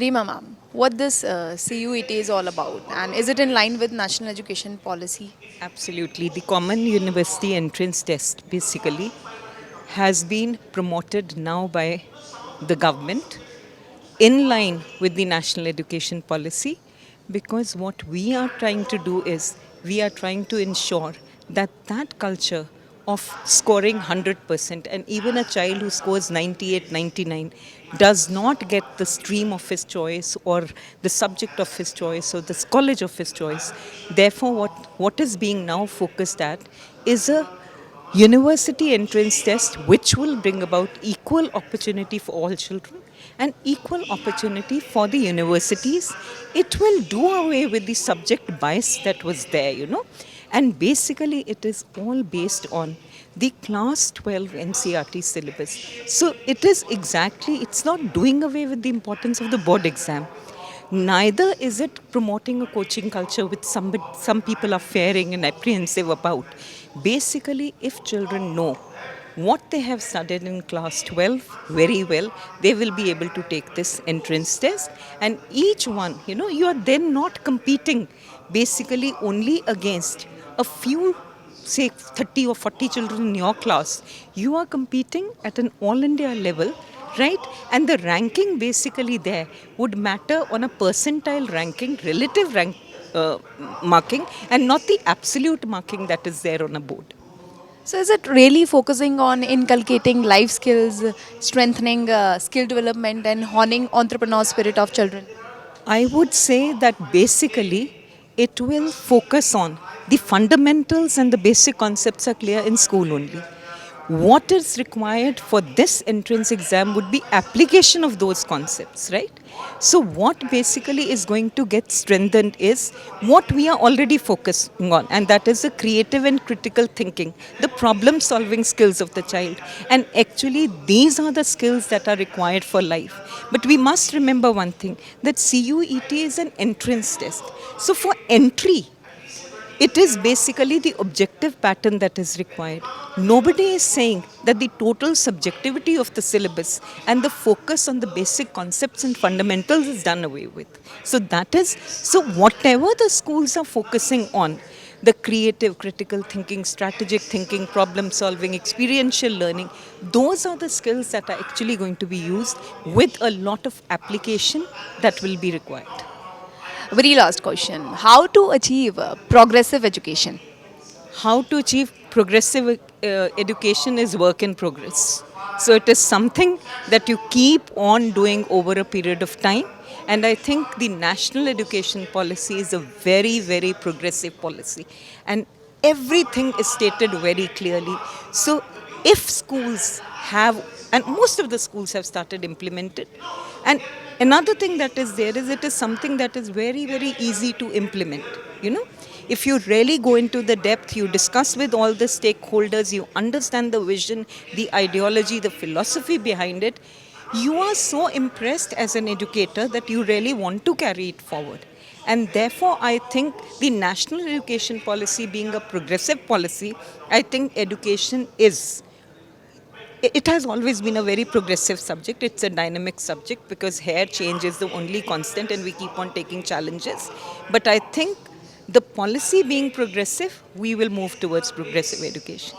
Rima ma'am, what this CUET is all about, and is it in line with national education policy? Absolutely. The Common University Entrance Test basically has been promoted now by the government in line with the national education policy, because what we are trying to do is we are trying to ensure that that culture of scoring 100%, and even a child who scores 98, 99 does not get the stream of his choice or the subject of his choice or the college of his choice. Therefore, what is being now focused at is a university entrance test which will bring about equal opportunity for all children and equal opportunity for the universities. It will do away with the subject bias that was there. And basically it is all based on the class 12 NCRT syllabus. So it's not doing away with the importance of the board exam. Neither is it promoting a coaching culture which some people are fearing and apprehensive about. Basically, if children know what they have studied in class 12 very well, they will be able to take this entrance test. And each one, you are then not competing basically only against a few, say 30 or 40 children in your class. You are competing at an all India level, right? And the ranking basically there would matter on a percentile ranking, relative uh, marking, and not the absolute marking that is there on a board. So, is it really focusing on inculcating life skills, strengthening skill development, and honing entrepreneur spirit of children? I would say that basically it will focus on the fundamentals, and the basic concepts are clear in school only. What is required for this entrance exam would be application of those concepts, right? So what basically is going to get strengthened is what we are already focusing on, and that is the creative and critical thinking, the problem solving skills of the child. And actually these are the skills that are required for life. But we must remember one thing, that CUET is an entrance test. So for entry, it is basically the objective pattern that is required. Nobody is saying that the total subjectivity of the syllabus and the focus on the basic concepts and fundamentals is done away with. So whatever the schools are focusing on, the creative, critical thinking, strategic thinking, problem solving, experiential learning, those are the skills that are actually going to be used with a lot of application that will be required. Very last question: how to achieve progressive education? How to achieve progressive education is work in progress. So it is something that you keep on doing over a period of time. And I think the national education policy is a very, very progressive policy. And everything is stated very clearly. So if schools have, and most of the schools have started implemented, and another thing that is there is it is something that is very, very easy to implement. If you really go into the depth, you discuss with all the stakeholders, you understand the vision, the ideology, the philosophy behind it, you are so impressed as an educator that you really want to carry it forward. And therefore, I think the national education policy being a progressive policy, I think education is, it has always been a very progressive subject. It's a dynamic subject because here change is the only constant and we keep on taking challenges. But I think the policy being progressive, we will move towards progressive education.